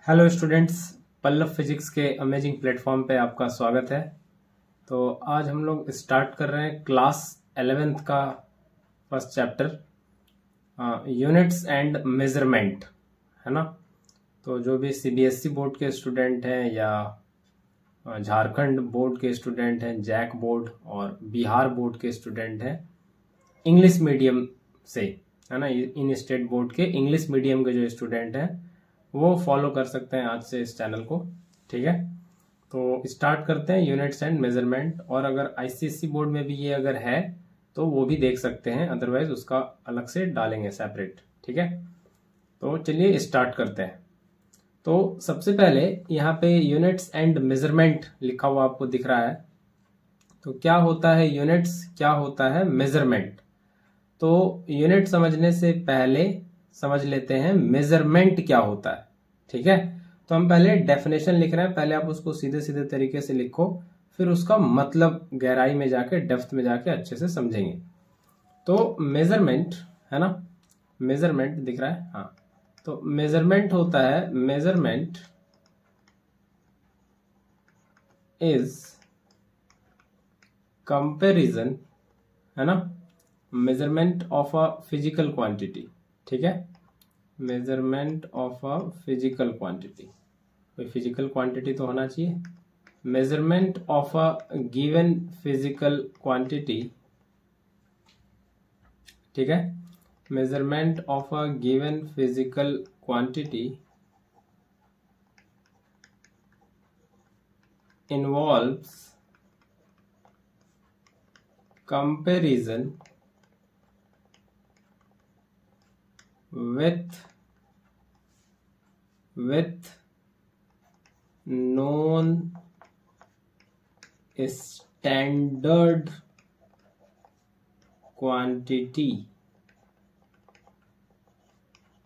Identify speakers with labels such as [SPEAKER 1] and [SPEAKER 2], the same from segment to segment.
[SPEAKER 1] Hello students, Pallav physics के amazing platform पे आपका स्वागत है। तो आज हम लोग स्टार्ट कर रहे हैं क्लास 11th का first chapter units and measurement, है ना। तो जो भी सीबीएसई बोर्ड के स्टूडेंट हैं या झारखंड बोर्ड के स्टूडेंट हैं, जैक बोर्ड और बिहार बोर्ड के स्टूडेंट हैं इंग्लिश मीडियम से, है ना, इन स्टेट बोर्ड के इंग्लिश मीडियम के जो स्टूडेंट हैं वो फॉलो कर सकते हैं आज से इस चैनल को। ठीक है, तो स्टार्ट करते हैं यूनिट्स एंड मेजरमेंट। और अगर आईसीएसई बोर्ड में भी ये अगर है तो वो भी देख सकते हैं, अदरवाइज उसका अलग से डालेंगे सेपरेट। ठीक है, तो चलिए स्टार्ट करते हैं। तो सबसे पहले यहाँ पे यूनिट्स एंड मेजरमेंट लिखा हुआ आपको दिख रहा है। तो क्या होता है यूनिट्स, क्या होता है मेजरमेंट। तो यूनिट समझने से पहले समझ लेते हैं मेजरमेंट क्या होता है। ठीक है, तो हम पहले डेफिनेशन लिख रहे हैं, पहले आप उसको सीधे सीधे तरीके से लिखो, फिर उसका मतलब गहराई में जाके, डेप्थ में जाके अच्छे से समझेंगे। तो मेजरमेंट, है ना, मेजरमेंट दिख रहा है, हाँ। तो मेजरमेंट होता है, मेजरमेंट इज कंपैरिजन, है ना, measurement of a physical quantity. ठीक है, measurement of a physical quantity, कोई फिजिकल क्वांटिटी तो होना चाहिए। Measurement of a given physical quantity, ठीक है, measurement of a given physical quantity involves comparison with known standard quantity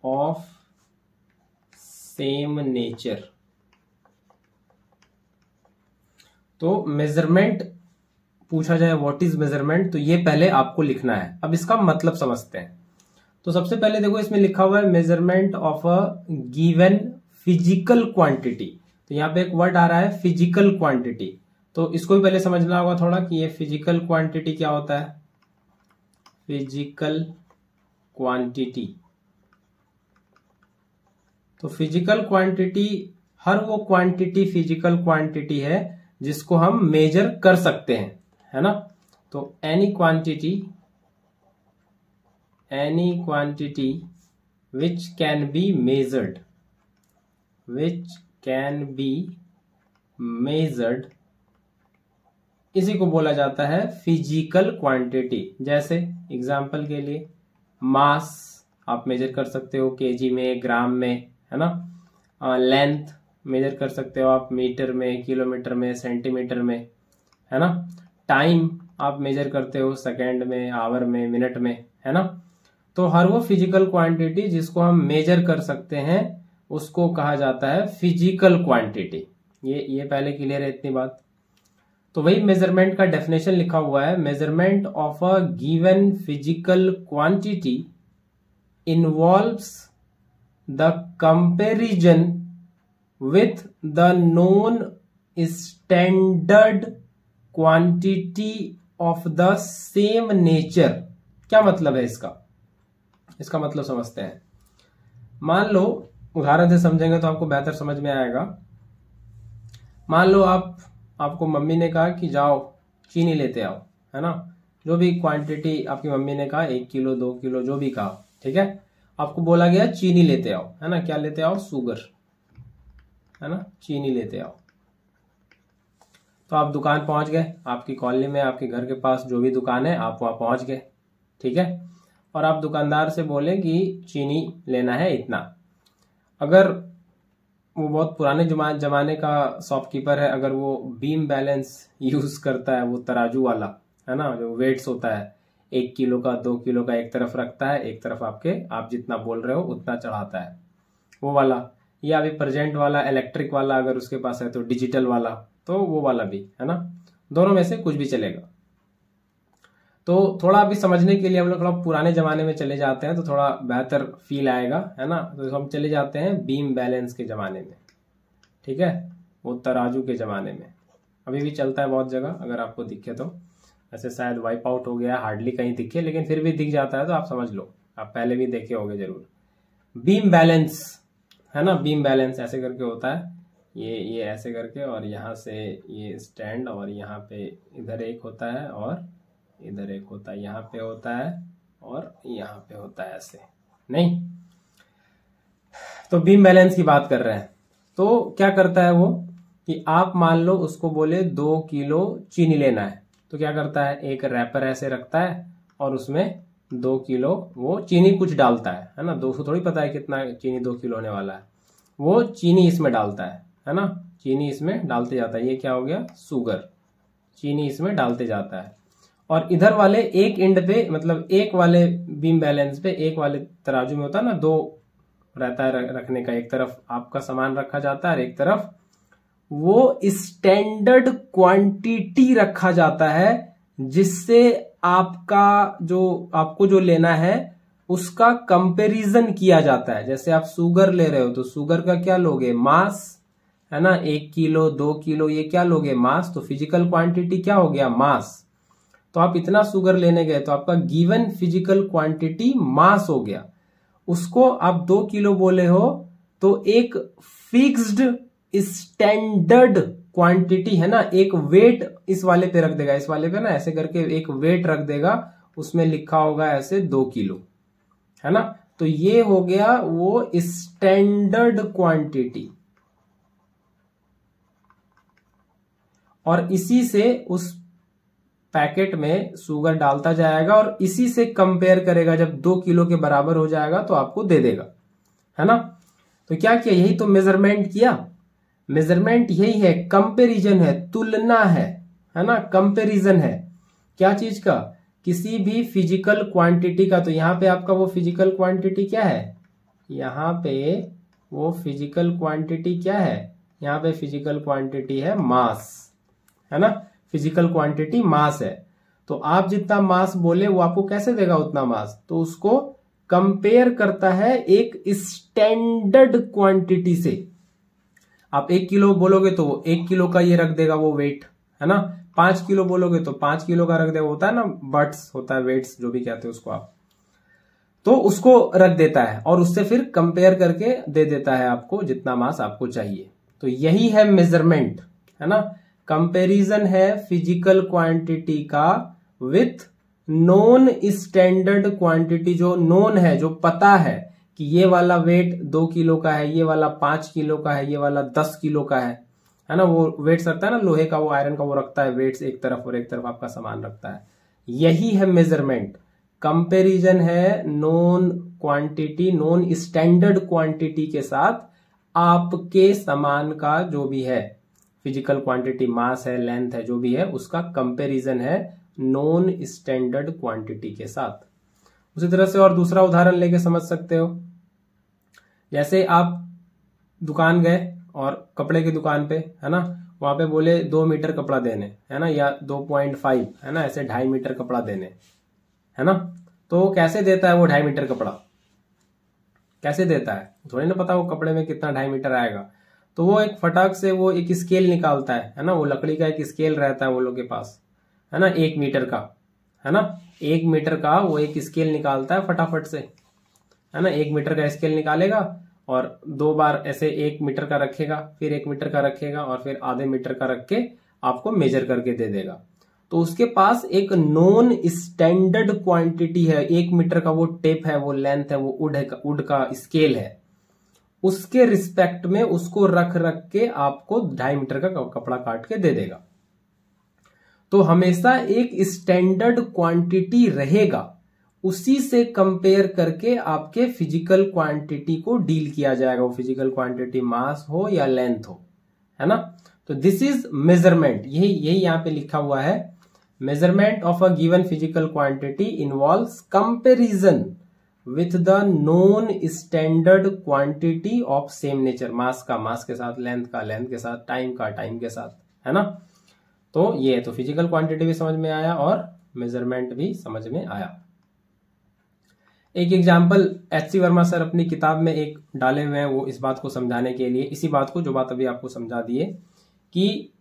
[SPEAKER 1] of same nature। तो measurement पूछा जाए व्हाट इज मेजरमेंट, तो ये पहले आपको लिखना है। अब इसका मतलब समझते हैं। तो सबसे पहले देखो, इसमें लिखा हुआ है measurement of a given physical quantity. तो यहाँ पे एक वर्ड आ रहा है फिजिकल क्वांटिटी, तो इसको भी पहले समझना होगा थोड़ा कि ये फिजिकल क्वांटिटी क्या होता है। फिजिकल क्वांटिटी, तो फिजिकल क्वांटिटी हर वो क्वांटिटी फिजिकल क्वांटिटी है जिसको हम मेजर कर सकते हैं, है ना। तो any quantity which can be measured, इसी को बोला जाता है फिजिकल क्वांटिटी। जैसे एग्जांपल के लिए मास आप मेजर कर सकते हो केजी में, ग्राम में, है ना। लेंथ मेजर कर सकते हो आप मीटर में, किलोमीटर में, सेंटीमीटर में, है ना। टाइम आप मेजर करते हो सेकेंड में, आवर में, मिनट में, है ना। तो हर वो फिजिकल क्वांटिटी जिसको हम मेजर कर सकते हैं उसको कहा जाता है फिजिकल क्वांटिटी। ये पहले क्लियर है इतनी बात। तो वही मेजरमेंट का डेफिनेशन लिखा हुआ है, measurement of a given physical quantity involves the comparison with the known standard quantity of the same nature. क्या मतलब है इसका मतलब समझते हैं। मान लो, उदाहरण से समझेंगे तो आपको बेहतर समझ में आएगा। मान लो आपको मम्मी ने कहा कि जाओ चीनी लेते आओ, है ना। जो भी क्वांटिटी आपकी मम्मी ने कहा, 1 किलो 2 किलो जो भी कहा, ठीक है, आपको बोला गया चीनी लेते आओ, है ना। क्या लेते आओ? शुगर, है ना, चीनी लेते आओ। तो आप दुकान पहुंच गए, आपकी कॉलोनी में, आपके घर के पास जो भी दुकान है आप वहां पहुंच गए, ठीक है। और आप दुकानदार से बोले कि चीनी लेना है इतना। अगर वो बहुत पुराने जमाने का शॉपकीपर है, अगर वो बीम बैलेंस यूज करता है, वो तराजू वाला, है ना, जो वेट्स होता है 1 किलो का 2 किलो का, एक तरफ रखता है, एक तरफ आप जितना बोल रहे हो उतना चढ़ाता है, वो वाला। या अभी प्रेजेंट वाला इलेक्ट्रिक वाला अगर उसके पास है तो डिजिटल वाला, तो वो वाला भी, है ना। दोनों में से कुछ भी चलेगा। तो थोड़ा अभी समझने के लिए हम लोग थोड़ा पुराने जमाने में चले जाते हैं तो थोड़ा बेहतर फील आएगा, है ना। तो हम चले जाते हैं बीम बैलेंस के जमाने में। ठीक है, वो तराजू के ज़माने में। अभी भी चलता है बहुत जगह, अगर आपको दिखे तो। ऐसे शायद वाइप आउट हो गया, हार्डली कहीं दिखे, लेकिन फिर भी दिख जाता है तो आप समझ लो, आप पहले भी देखे होंगे जरूर। बीम बैलेंस है ना, बीम बैलेंस ऐसे करके होता है, ये ऐसे करके, और यहाँ से ये स्टैंड, और यहाँ पे इधर एक होता है और इधर एक होता है, यहाँ पे होता है और यहाँ पे होता है, ऐसे नहीं। तो बीम बैलेंस की बात कर रहे हैं। तो क्या करता है वो कि आप मान लो उसको बोले 2 किलो चीनी लेना है, तो क्या करता है, एक रैपर ऐसे रखता है और उसमें 2 किलो वो चीनी कुछ डालता है ना। 200 थोड़ी पता है कितना चीनी 2 किलो होने वाला है, वो चीनी इसमें डालता है ना, चीनी इसमें डालते जाता है। ये क्या हो गया, शुगर, चीनी इसमें डालते जाता है। और इधर वाले एक एंड पे, मतलब एक वाले बीम बैलेंस पे, एक वाले तराजू में होता है ना, 2 रहता है रखने का, एक तरफ आपका सामान रखा जाता है और एक तरफ वो स्टैंडर्ड क्वांटिटी रखा जाता है, जिससे आपको जो लेना है उसका कंपैरिजन किया जाता है। जैसे आप शुगर ले रहे हो तो शुगर का क्या लोगे, मास, है ना, 1 किलो 2 किलो ये क्या लोगे, मास। तो फिजिकल क्वांटिटी क्या हो गया, मास। तो आप इतना शुगर लेने गए तो आपका गिवन फिजिकल क्वांटिटी मास हो गया। उसको आप 2 किलो बोले हो तो एक फिक्स्ड स्टैंडर्ड क्वांटिटी है ना, एक वेट इस वाले पे रख देगा, इस वाले पे ना ऐसे करके एक वेट रख देगा, उसमें लिखा होगा ऐसे 2 किलो, है ना। तो ये हो गया वो स्टैंडर्ड क्वांटिटी, और इसी से उस पैकेट में शुगर डालता जाएगा और इसी से कंपेयर करेगा। जब 2 किलो के बराबर हो जाएगा तो आपको दे देगा, है ना। तो क्या किया, यही तो मेजरमेंट किया। मेजरमेंट यही है, कंपैरिजन है, तुलना है ना, कंपैरिजन है। क्या चीज का, किसी भी फिजिकल क्वांटिटी का। तो यहाँ पे आपका वो फिजिकल क्वांटिटी क्या है, यहाँ पे वो फिजिकल क्वांटिटी क्या है, यहाँ पे फिजिकल क्वांटिटी है मास, है ना, फिजिकल क्वांटिटी मास है। तो आप जितना मास बोले वो आपको कैसे देगा उतना मास, तो उसको कंपेयर करता है एक स्टैंडर्ड क्वांटिटी से। आप 1 किलो बोलोगे तो 1 किलो का ये रख देगा वो वेट, है ना। 5 किलो बोलोगे तो 5 किलो का रख देगा, होता है ना, बट्स होता है, वेट्स जो भी कहते हैं उसको आप, तो उसको रख देता है और उससे फिर कंपेयर करके दे देता है आपको जितना मास आपको चाहिए। तो यही है मेजरमेंट, है ना। कंपैरिजन है फिजिकल क्वांटिटी का विथ नोन स्टैंडर्ड क्वांटिटी, जो नोन है, जो पता है कि ये वाला वेट 2 किलो का है, ये वाला 5 किलो का है, ये वाला 10 किलो का है ना। वो वेट्स रखता है ना, लोहे का, वो आयरन का, वो रखता है वेट्स एक तरफ और एक तरफ आपका सामान रखता है। यही है मेजरमेंट। कंपैरिजन है known quantity, known standard quantity के साथ आपके सामान का जो भी है, फिजिकल क्वांटिटी, मास है, लेंथ है, जो भी है, उसका कंपैरिजन है नॉन स्टैंडर्ड क्वांटिटी के साथ। उसी तरह से और दूसरा उदाहरण लेके समझ सकते हो। जैसे आप दुकान गए और कपड़े की दुकान पे, है ना, वहां पे बोले 2 मीटर कपड़ा देने, है ना, या 2.5, है ना, ऐसे 2.5 मीटर कपड़ा देने, है ना। तो कैसे देता है वो 2.5 मीटर कपड़ा, कैसे देता है, थोड़ी ना पता वो कपड़े में कितना 2.5 मीटर आएगा। तो वो एक फटाक से वो एक स्केल निकालता है ना, वो लकड़ी का एक स्केल रहता है वो लोग के पास, है ना, 1 मीटर का, है ना, 1 मीटर का वो एक स्केल निकालता है फटाफट से, है ना। 1 मीटर का स्केल निकालेगा और 2 बार ऐसे 1 मीटर का रखेगा, फिर 1 मीटर का रखेगा और फिर आधे मीटर का रख के आपको मेजर करके दे देगा। तो उसके पास एक नॉन स्टैंडर्ड क्वांटिटी है, 1 मीटर का वो टेप है, वो लेंथ है, वो वुड का स्केल है, उसके रिस्पेक्ट में उसको रख के आपको 2.5 मीटर का कपड़ा काट के दे देगा। तो हमेशा एक स्टैंडर्ड क्वांटिटी रहेगा, उसी से कंपेयर करके आपके फिजिकल क्वांटिटी को डील किया जाएगा, वो फिजिकल क्वांटिटी मास हो या लेंथ हो, है ना। तो दिस इज मेजरमेंट, यही यहां पे लिखा हुआ है। Measurement of a given physical quantity involves comparison with the known standard quantity of same nature, mass का मास के साथ, लेंथ का लेंथ के साथ, टाइम का टाइम के साथ, है ना। तो ये तो फिजिकल क्वांटिटी भी समझ में आया और मेजरमेंट भी समझ में आया। एक एग्जाम्पल एच.सी. वर्मा सर अपनी किताब में एक डाले हुए हैं, वो इस बात को समझाने के लिए, इसी बात को जो बात अभी आपको समझा दिए कि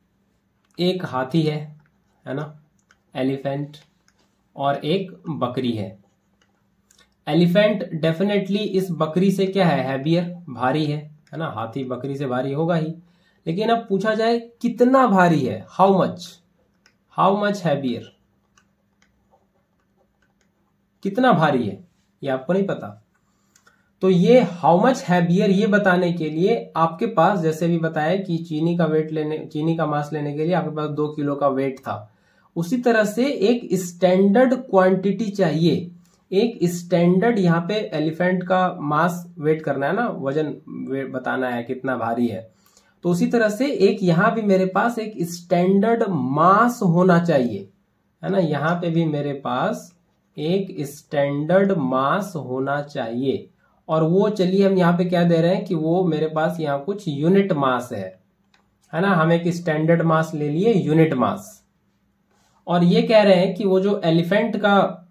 [SPEAKER 1] एक हाथी है ना, एलिफेंट, और एक बकरी है। एलिफेंट डेफिनेटली इस बकरी से क्या है, हैवियर, भारी है ना, हाथी बकरी से भारी होगा ही। लेकिन अब पूछा जाए कितना भारी है, हाउ मच हैवियर, कितना भारी है, ये आपको नहीं पता। तो ये हाउ मच हैवियर ये बताने के लिए आपके पास, जैसे भी बताया कि चीनी का मास लेने के लिए आपके पास 2 किलो का वेट था, उसी तरह से एक स्टैंडर्ड क्वांटिटी चाहिए, एक स्टैंडर्ड, यहाँ पे एलिफेंट का मास वेट करना है ना, वजन बताना है कितना भारी है, तो उसी तरह से एक यहाँ भी मेरे पास एक स्टैंडर्ड मास होना चाहिए, है ना, यहाँ पे भी मेरे पास एक स्टैंडर्ड मास होना चाहिए। और वो चलिए हम यहाँ पे क्या दे रहे हैं कि वो मेरे पास यहाँ कुछ यूनिट मास है ना, हम एक स्टैंडर्ड मास ले लिए, यूनिट मास। और ये कह रहे हैं कि वो जो एलिफेंट का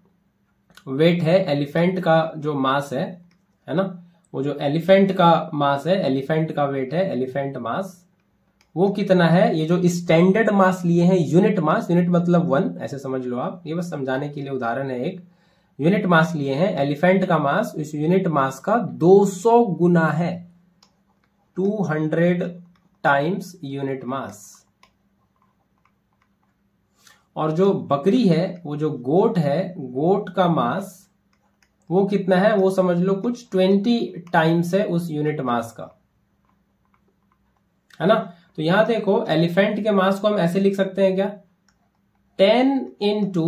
[SPEAKER 1] वेट है, एलिफेंट का जो मास है ना, वो जो एलिफेंट का मास है, एलिफेंट का वेट है, एलिफेंट मास, वो कितना है। ये जो स्टैंडर्ड मास लिए हैं, यूनिट मास, यूनिट मतलब 1, ऐसे समझ लो आप, ये बस समझाने के लिए उदाहरण है, एक यूनिट मास लिए हैं, एलिफेंट का मास इस यूनिट मास का 200 गुना है, 200 टाइम्स यूनिट मास। और जो बकरी है, वो जो गोट है, गोट का मास वो कितना है, वो समझ लो कुछ 20 टाइम्स है उस यूनिट मास का, है ना। तो यहां देखो एलिफेंट के मास को हम ऐसे लिख सकते हैं क्या, 10 इंटू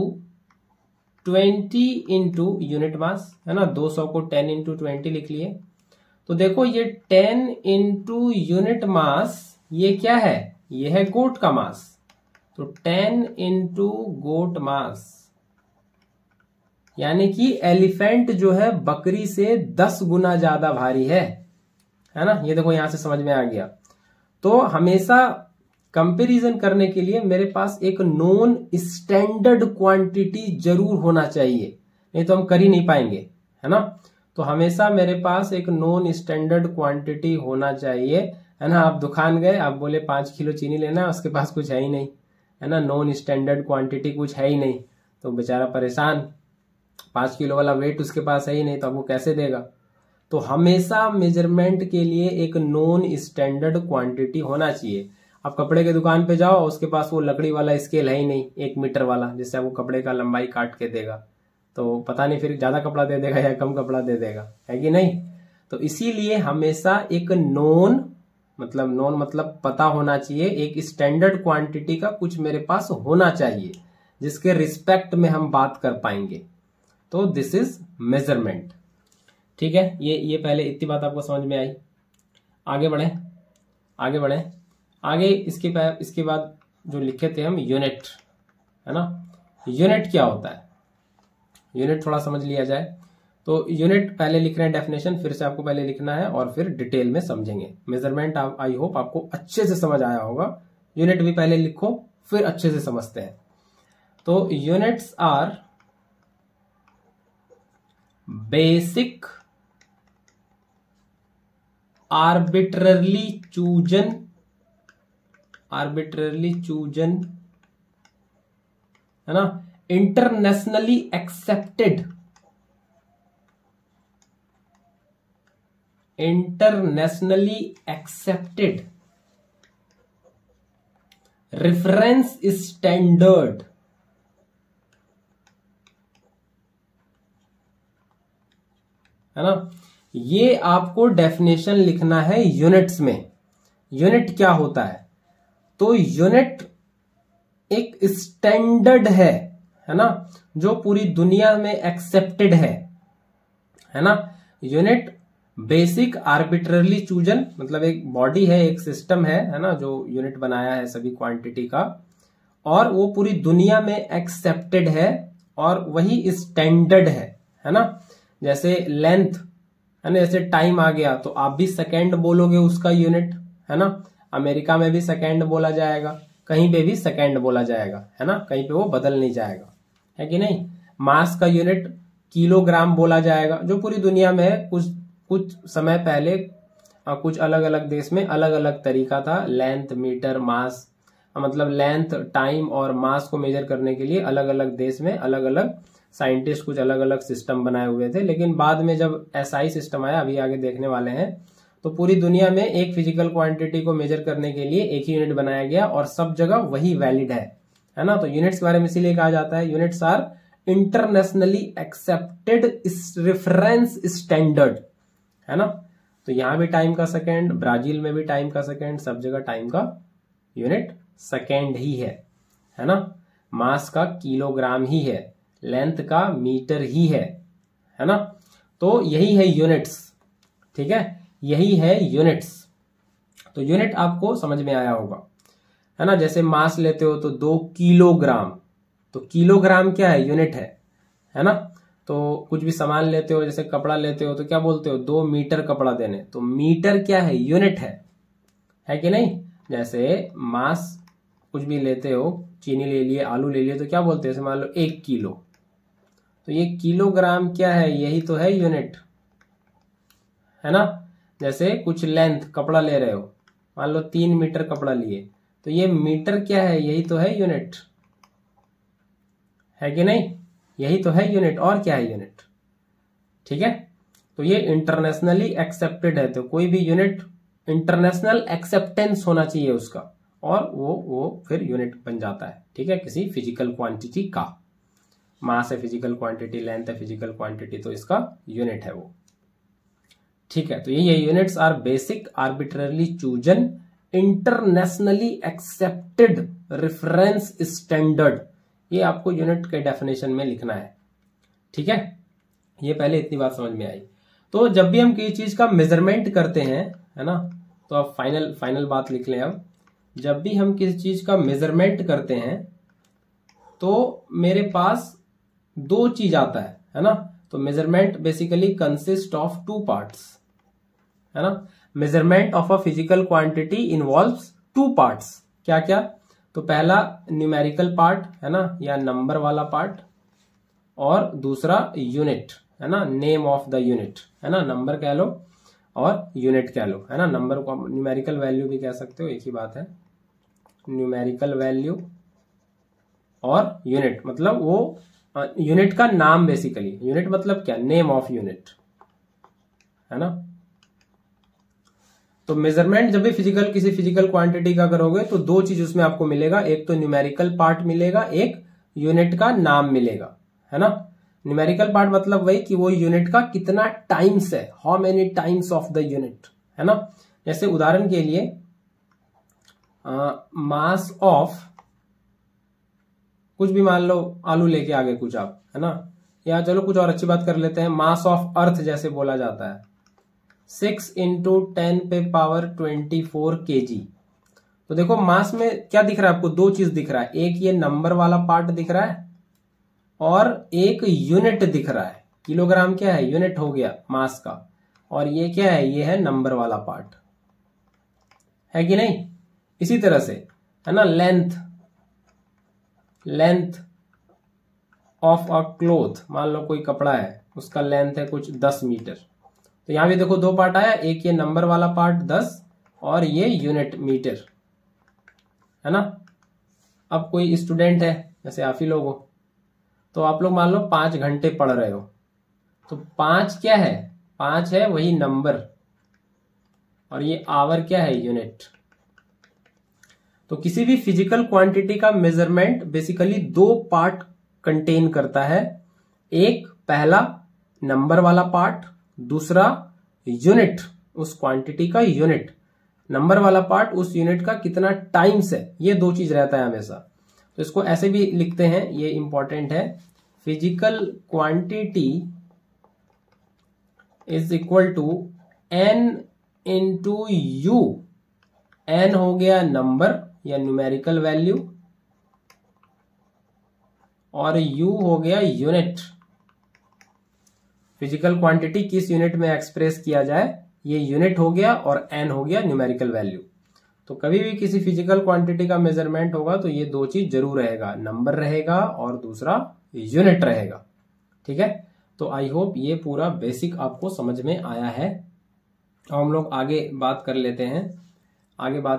[SPEAKER 1] 20 इंटू यूनिट मास, है ना, 200 को 10 इंटू 20 लिख लिए। तो देखो ये 10 इंटू यूनिट मास, ये क्या है, ये है गोट का मास, तो 10 इंटू गोट मास, यानी कि एलिफेंट जो है बकरी से 10 गुना ज्यादा भारी है ना। ये देखो यहां से समझ में आ गया। तो हमेशा कंपैरिजन करने के लिए मेरे पास एक नॉन स्टैंडर्ड क्वांटिटी जरूर होना चाहिए, नहीं तो हम कर ही नहीं पाएंगे, है ना। तो हमेशा मेरे पास एक नॉन स्टैंडर्ड क्वांटिटी होना चाहिए, है ना। आप दुकान गए, आप बोले 5 किलो चीनी लेना है, उसके पास कुछ है ही नहीं, है ना, नॉन स्टैंडर्ड क्वांटिटी कुछ है ही नहीं, तो बेचारा परेशान, 5 किलो वाला वेट उसके पास है ही नहीं, तो अब वो कैसे देगा। तो हमेशा मेजरमेंट के लिए एक नॉन स्टैंडर्ड क्वांटिटी होना चाहिए। आप कपड़े के दुकान पे जाओ, उसके पास वो लकड़ी वाला स्केल है ही नहीं, 1 मीटर वाला, जिससे आपको कपड़े का लंबाई काट के देगा, तो पता नहीं फिर ज्यादा कपड़ा दे देगा या कम कपड़ा दे देगा, है कि नहीं। तो इसीलिए हमेशा एक नॉन मतलब पता होना चाहिए, एक स्टैंडर्ड क्वांटिटी का कुछ मेरे पास होना चाहिए, जिसके रिस्पेक्ट में हम बात कर पाएंगे। तो दिस इज मेजरमेंट, ठीक है। ये पहले इतनी बात आपको समझ में आई। आगे बढ़े आगे इसके बाद जो लिखे थे हम यूनिट, है ना। यूनिट क्या होता है, यूनिट थोड़ा समझ लिया जाए। तो यूनिट पहले लिख रहे हैं डेफिनेशन, फिर से आपको पहले लिखना है और फिर डिटेल में समझेंगे। मेजरमेंट आई होप आपको अच्छे से समझ आया होगा, यूनिट भी पहले लिखो फिर अच्छे से समझते हैं। तो units are basic arbitrarily chosen, है ना, इंटरनेशनली एक्सेप्टेड रेफरेंस स्टैंडर्ड, है ना। ये आपको डेफिनेशन लिखना है यूनिट्स में। यूनिट क्या होता है, तो यूनिट एक स्टैंडर्ड है ना, जो पूरी दुनिया में एक्सेप्टेड है ना। यूनिट बेसिक आर्बिट्ररली चूजन, मतलब एक बॉडी है, एक सिस्टम है ना, जो यूनिट बनाया है सभी क्वांटिटी का, और वो पूरी दुनिया में एक्सेप्टेड है और वही स्टैंडर्ड है ना। जैसे लेंथ है ना, जैसे टाइम आ गया तो आप भी सेकेंड बोलोगे उसका यूनिट, है ना। अमेरिका में भी सेकेंड बोला जाएगा, कहीं पे भी सेकेंड बोला जाएगा, है ना, कहीं पे वो बदल नहीं जाएगा, है कि नहीं। मास का यूनिट किलोग्राम बोला जाएगा, जो पूरी दुनिया में है। कुछ समय पहले कुछ अलग अलग देश में अलग अलग तरीका था, लेंथ, मीटर, मास, मतलब लेंथ, टाइम और मास को मेजर करने के लिए अलग अलग देश में अलग अलग साइंटिस्ट कुछ अलग अलग सिस्टम बनाए हुए थे। लेकिन बाद में जब SI सिस्टम आया, अभी आगे देखने वाले हैं, तो पूरी दुनिया में एक फिजिकल क्वांटिटी को मेजर करने के लिए एक ही यूनिट बनाया गया और सब जगह वही वैलिड है ना। तो यूनिट्स के बारे में इसीलिए कहा जाता है units are internationally accepted reference standard, है ना। तो यहां भी टाइम का सेकेंड, ब्राजील में भी टाइम का सेकेंड, सब जगह टाइम का यूनिट सेकेंड ही है ना। मास का किलोग्राम ही है, लेंथ का मीटर ही है ना। तो यही है यूनिट्स, ठीक है, यही है यूनिट्स। तो यूनिट आपको समझ में आया होगा, है ना। जैसे मास लेते हो तो 2 किलोग्राम, तो किलोग्राम क्या है, यूनिट है ना। तो कुछ भी सामान लेते हो, जैसे कपड़ा लेते हो तो क्या बोलते हो, 2 मीटर कपड़ा देने, तो मीटर क्या है, यूनिट है कि नहीं। जैसे मास कुछ भी लेते हो, चीनी ले लिए, आलू ले लिए, तो क्या बोलते हैं, जैसे मान लो 1 किलो, तो ये किलोग्राम क्या है, यही तो है यूनिट, है ना। जैसे कुछ लेंथ कपड़ा ले रहे हो, मान लो 3 मीटर कपड़ा लिए, तो ये मीटर क्या है, यही तो है यूनिट, है कि नहीं, यही तो है यूनिट, और क्या है यूनिट, ठीक है। तो ये इंटरनेशनली एक्सेप्टेड है, तो कोई भी यूनिट इंटरनेशनल एक्सेप्टेंस होना चाहिए उसका, और वो फिर यूनिट बन जाता है, ठीक है, किसी फिजिकल क्वांटिटी का। मास है फिजिकल क्वांटिटी, लेंथ है फिजिकल क्वांटिटी, तो इसका यूनिट है वो, ठीक है। तो ये units are basic arbitrarily chosen internationally accepted reference standard, ये आपको यूनिट के डेफिनेशन में लिखना है, ठीक है। ये पहले इतनी बात समझ में आई। तो जब भी हम किसी चीज का मेजरमेंट करते हैं, है ना, तो अब फाइनल बात लिख लें। अब जब भी हम किसी चीज का मेजरमेंट करते हैं तो मेरे पास 2 चीज आता है ना। तो measurement basically consist of 2 parts, है ना। Measurement of a physical quantity involves 2 parts, क्या क्या, तो पहला न्यूमेरिकल पार्ट, है ना, या नंबर वाला पार्ट, और दूसरा यूनिट, है ना, नेम ऑफ द यूनिट, है ना, नंबर कह लो और यूनिट कह लो, है ना। नंबर को न्यूमेरिकल वैल्यू भी कह सकते हो, एक ही बात है, न्यूमेरिकल वैल्यू और यूनिट, मतलब वो यूनिट का नाम, बेसिकली यूनिट मतलब क्या, नेम ऑफ यूनिट, है ना। तो मेजरमेंट जब भी किसी फिजिकल क्वांटिटी का करोगे तो 2 चीज उसमें आपको मिलेगा, एक तो न्यूमेरिकल पार्ट मिलेगा, एक यूनिट का नाम मिलेगा, है ना। न्यूमेरिकल पार्ट मतलब वही कि वो यूनिट का कितना टाइम्स है, how many times of the unit, है ना। जैसे उदाहरण के लिए मास ऑफ कुछ भी, मान लो आलू लेके आगे कुछ आप, है ना, या चलो कुछ और अच्छी बात कर लेते हैं, मास ऑफ अर्थ जैसे बोला जाता है, 6 × 10⁻24 kg। तो देखो मास में क्या दिख रहा है आपको, 2 चीज दिख रहा है, एक ये नंबर वाला पार्ट दिख रहा है और एक यूनिट दिख रहा है। किलोग्राम क्या है, यूनिट हो गया मास का, और ये क्या है, ये है नंबर वाला पार्ट, है कि नहीं। इसी तरह से, है ना, लेंथ ऑफ अ क्लोथ, मान लो कोई कपड़ा है, उसका लेंथ है कुछ 10 मीटर, तो यहां भी देखो 2 पार्ट आया, एक ये नंबर वाला पार्ट 10 और ये यूनिट मीटर, है ना। अब कोई स्टूडेंट है, जैसे आप ही लोग हो, तो आप लोग मान लो 5 घंटे पढ़ रहे हो, तो 5 क्या है, 5 है वही नंबर, और ये आवर क्या है, यूनिट। तो किसी भी फिजिकल क्वांटिटी का मेजरमेंट बेसिकली 2 पार्ट कंटेन करता है, एक पहला नंबर वाला पार्ट, दूसरा यूनिट, उस क्वांटिटी का यूनिट, नंबर वाला पार्ट उस यूनिट का कितना टाइम्स है, ये 2 चीज रहता है हमेशा। तो इसको ऐसे भी लिखते हैं, ये इंपॉर्टेंट है, physical quantity is equal to n into u, n हो गया नंबर या न्यूमेरिकल वैल्यू, और u हो गया यूनिट। फिजिकल क्वांटिटी किस यूनिट में एक्सप्रेस किया जाए, ये यूनिट हो गया, और n हो गया न्यूमेरिकल वैल्यू। तो कभी भी किसी फिजिकल क्वांटिटी का मेजरमेंट होगा तो ये 2 चीज जरूर रहेगा, नंबर रहेगा और दूसरा यूनिट रहेगा, ठीक है। तो आई होप ये पूरा बेसिक आपको समझ में आया है। अब हम लोग आगे बात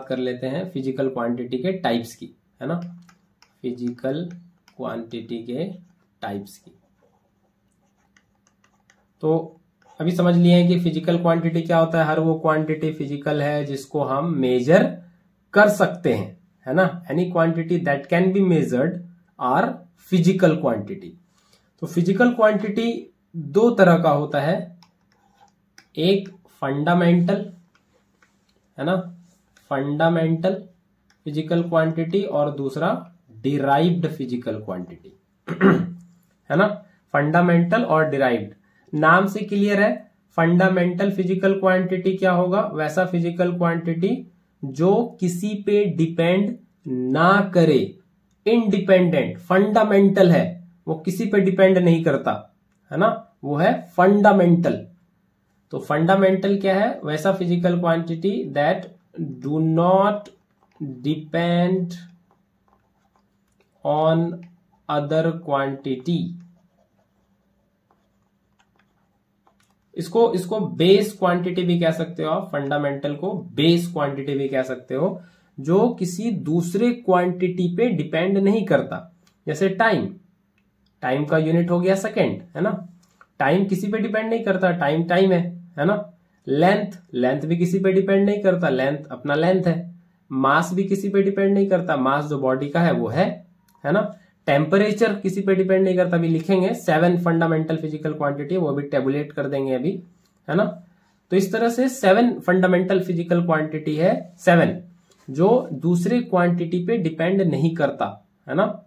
[SPEAKER 1] कर लेते हैं फिजिकल क्वांटिटी के टाइप्स की, है ना, फिजिकल क्वांटिटी के टाइप्स की। तो अभी समझ लिए हैं कि फिजिकल क्वांटिटी क्या होता है। हर वो क्वांटिटी फिजिकल है जिसको हम मेजर कर सकते हैं, है ना। Any quantity that can be measured are physical quantity. तो फिजिकल क्वांटिटी दो तरह का होता है, एक फंडामेंटल, है ना, फंडामेंटल फिजिकल क्वांटिटी, और दूसरा डिराइव्ड फिजिकल क्वांटिटी, है ना। फंडामेंटल और डिराइव्ड, नाम से क्लियर है। फंडामेंटल फिजिकल क्वांटिटी क्या होगा, वैसा फिजिकल क्वांटिटी जो किसी पे डिपेंड ना करे, इंडिपेंडेंट, फंडामेंटल है, वो किसी पे डिपेंड नहीं करता, है ना, वो है फंडामेंटल। तो फंडामेंटल क्या है, वैसा physical quantity that do not depend on other quantity. इसको बेस क्वांटिटी भी कह सकते हो आप, फंडामेंटल को बेस क्वांटिटी भी कह सकते हो, जो किसी दूसरे क्वांटिटी पे डिपेंड नहीं करता। जैसे टाइम का यूनिट हो गया सेकेंड, है ना, टाइम किसी पे डिपेंड नहीं करता, टाइम है ना। लेंथ भी किसी पे डिपेंड नहीं करता, लेंथ अपना लेंथ है। मास भी किसी पे डिपेंड नहीं करता, मास जो बॉडी का है वो है ना। टेम्परेचर किसी पे डिपेंड नहीं करता, अभी लिखेंगे 7 फंडामेंटल फिजिकल क्वांटिटी, वो भी टेबुलेट कर देंगे अभी, है ना। तो इस तरह से 7 फंडामेंटल फिजिकल क्वांटिटी है, 7 जो दूसरे क्वांटिटी पे डिपेंड नहीं करता, है ना,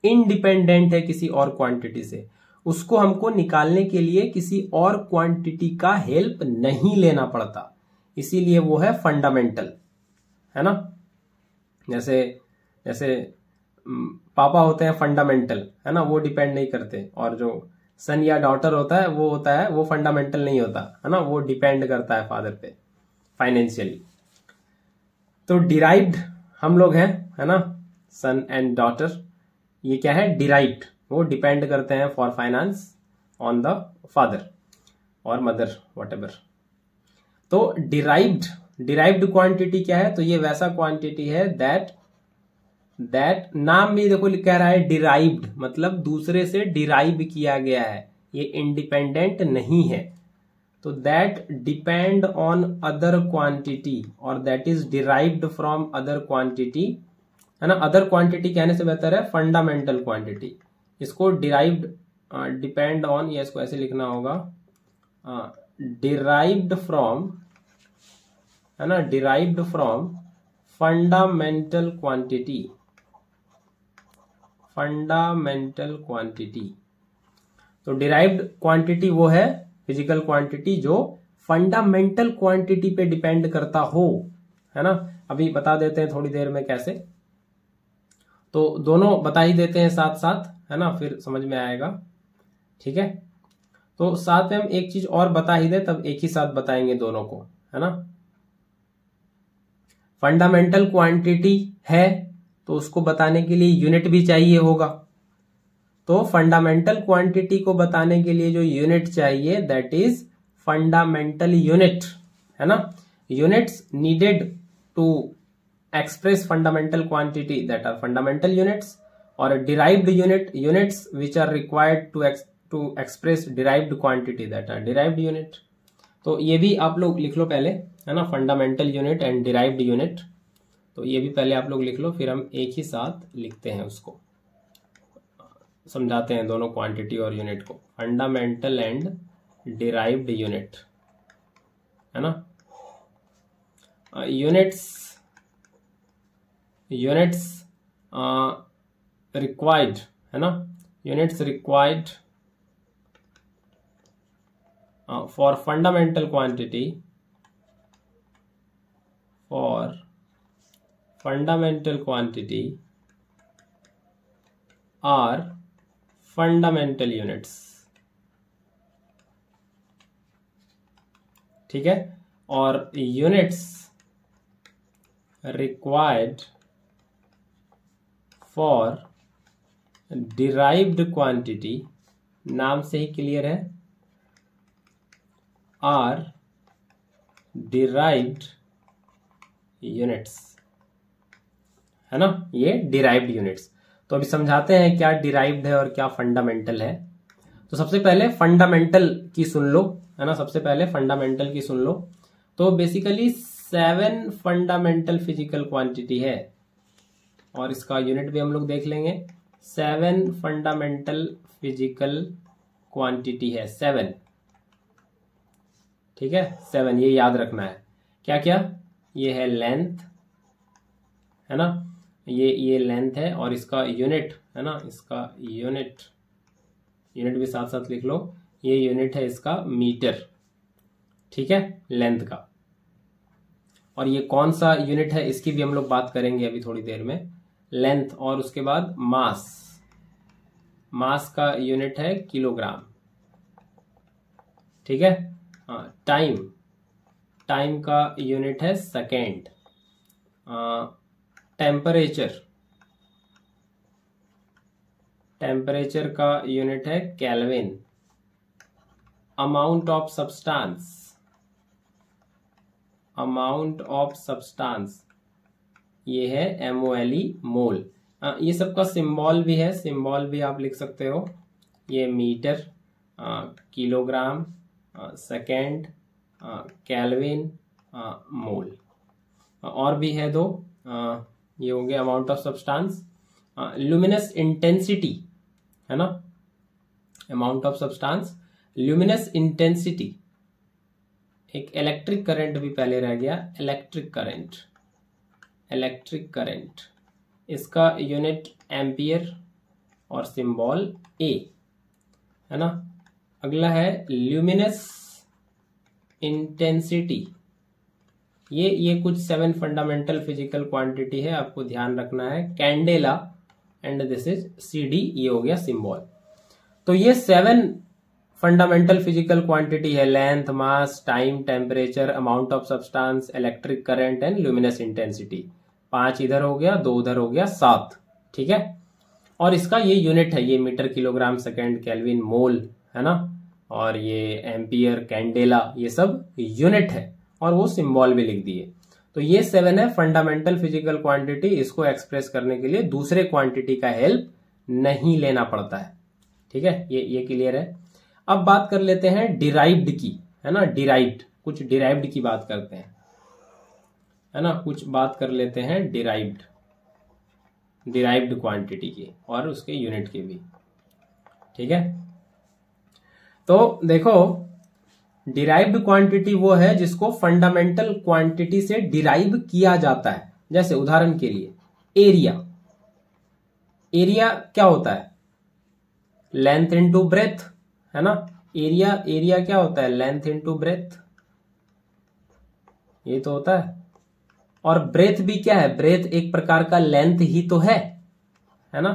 [SPEAKER 1] इंडिपेंडेंट है किसी और क्वांटिटी से। उसको हमको निकालने के लिए किसी और क्वांटिटी का हेल्प नहीं लेना पड़ता, इसीलिए वो है फंडामेंटल, है ना। जैसे पापा होते हैं फंडामेंटल, है ना, वो डिपेंड नहीं करते, और जो सन या डॉटर होता है वो फंडामेंटल नहीं होता, है ना, वो डिपेंड करता है फादर पे फाइनेंशियली। तो डिराइव्ड हम लोग हैं, है ना, सन एंड डॉटर, ये क्या है, डिराइव्ड, वो डिपेंड करते हैं for finance on the father और मदर व्हाटएवर। तो डिराइव्ड क्वांटिटी क्या है, तो ये वैसा क्वांटिटी है दैट नाम में देखो कह रहा है डिराइव्ड, मतलब दूसरे से डिराइव किया गया है, ये इंडिपेंडेंट नहीं है। तो that depend on other quantity, और that is derived from other quantity, है ना। अदर क्वांटिटी कहने से बेहतर है फंडामेंटल क्वांटिटी। इसको डिराइव्ड डिपेंड ऑन, या इसको ऐसे लिखना होगा, डिराइव्ड फ्रॉम, है ना, derived from fundamental quantity, fundamental quantity. तो डिराइव्ड क्वांटिटी वो है फिजिकल क्वांटिटी जो फंडामेंटल क्वांटिटी पे डिपेंड करता हो, है ना। अभी बता देते हैं थोड़ी देर में कैसे, तो दोनों बता ही देते हैं साथ साथ, है ना, फिर समझ में आएगा, ठीक है। तो साथ में हम एक चीज और बता ही दे, तब एक ही साथ बताएंगे दोनों को, है ना। फंडामेंटल क्वांटिटी है तो उसको बताने के लिए यूनिट भी चाहिए होगा। तो फंडामेंटल क्वांटिटी को बताने के लिए जो यूनिट चाहिए दैट इज फंडामेंटल यूनिट, है ना। Units needed to express fundamental quantity that are fundamental units, और derived units which are required to express derived quantity that are derived unit. तो ये भी आप लोग लिख लो पहले, है ना, fundamental unit and derived unit. तो ये भी पहले आप लोग लिख लो, फिर हम एक ही साथ लिखते हैं, उसको समझाते हैं दोनों क्वांटिटी और यूनिट को। फंडामेंटल एंड डिराइव्ड यूनिट, है ना। यूनिट्स रिक्वायर्ड, है ना, units required for fundamental quantity, are fundamental units, ठीक है। और units required for derived quantity नाम से ही क्लियर है, आर डिराइव्ड यूनिट्स, है ना, ये डिराइव्ड यूनिट्स। तो अभी समझाते हैं क्या डिराइव्ड है और क्या फंडामेंटल है। तो सबसे पहले फंडामेंटल की सुन लो, है ना, सबसे पहले फंडामेंटल की सुन लो। तो बेसिकली 7 फंडामेंटल फिजिकल क्वांटिटी है और इसका यूनिट भी हम लोग देख लेंगे। 7 फंडामेंटल फिजिकल क्वांटिटी है, 7, ठीक है, 7, ये याद रखना है। क्या क्या, ये है लेंथ, है ना, ये लेंथ है और इसका यूनिट, है ना, इसका यूनिट भी साथ साथ लिख लो, ये यूनिट है इसका मीटर, ठीक है, लेंथ का। और ये कौन सा यूनिट है इसकी भी हम लोग बात करेंगे अभी थोड़ी देर में। लेंथ, और उसके बाद मास का यूनिट है किलोग्राम, ठीक है। टाइम का यूनिट है सेकेंड। टेम्परेचर का यूनिट है केल्विन। अमाउंट ऑफ सब्सटेंस ये है MOLE, मोल। ये सबका सिंबल भी है, सिंबल भी आप लिख सकते हो। ये मीटर, किलोग्राम, सेकेंड, केल्विन, मोल। और भी है 2, ये हो गया amount of substance. Luminous intensity, है ना, amount of substance, luminous intensity. एक इलेक्ट्रिक करंट भी पहले रह गया, इलेक्ट्रिक करंट, इसका यूनिट एम्पियर और सिंबल A, है ना। अगला है ल्यूमिनस इंटेंसिटी। ये कुछ 7 फंडामेंटल फिजिकल क्वांटिटी है, आपको ध्यान रखना है। Candela and this is CD, ये हो गया सिंबल। तो ये 7 फंडामेंटल फिजिकल क्वांटिटी है, length, mass, time, temperature, amount of substance, electric current and luminous intensity. 5 इधर हो गया, 2 उधर हो गया, 7, ठीक है। और इसका ये यूनिट है, ये मीटर, किलोग्राम, सेकेंड, केल्विन, मोल, है ना, और ये एम्पियर, कैंडेला, ये सब यूनिट है और वो सिंबल भी लिख दिए। तो ये 7 है फंडामेंटल फिजिकल क्वांटिटी। इसको एक्सप्रेस करने के लिए दूसरे क्वांटिटी का हेल्प नहीं लेना पड़ता है, ठीक है, ये क्लियर है। अब बात कर लेते हैं डिराइव्ड की, है ना, कुछ डिराइव्ड की बात करते हैं, है ना, कुछ बात कर लेते हैं डिराइव्ड क्वांटिटी की और उसके यूनिट की भी, ठीक है। तो देखो, डिराइव्ड क्वांटिटी वो है जिसको फंडामेंटल क्वांटिटी से डिराइव किया जाता है। जैसे उदाहरण के लिए एरिया क्या होता है, लेंथ इनटू ब्रेथ, है ना। एरिया क्या होता है, लेंथ इनटू ब्रेथ, ये तो होता है। और ब्रेथ भी क्या है, ब्रेथ एक प्रकार का लेंथ ही तो है ना,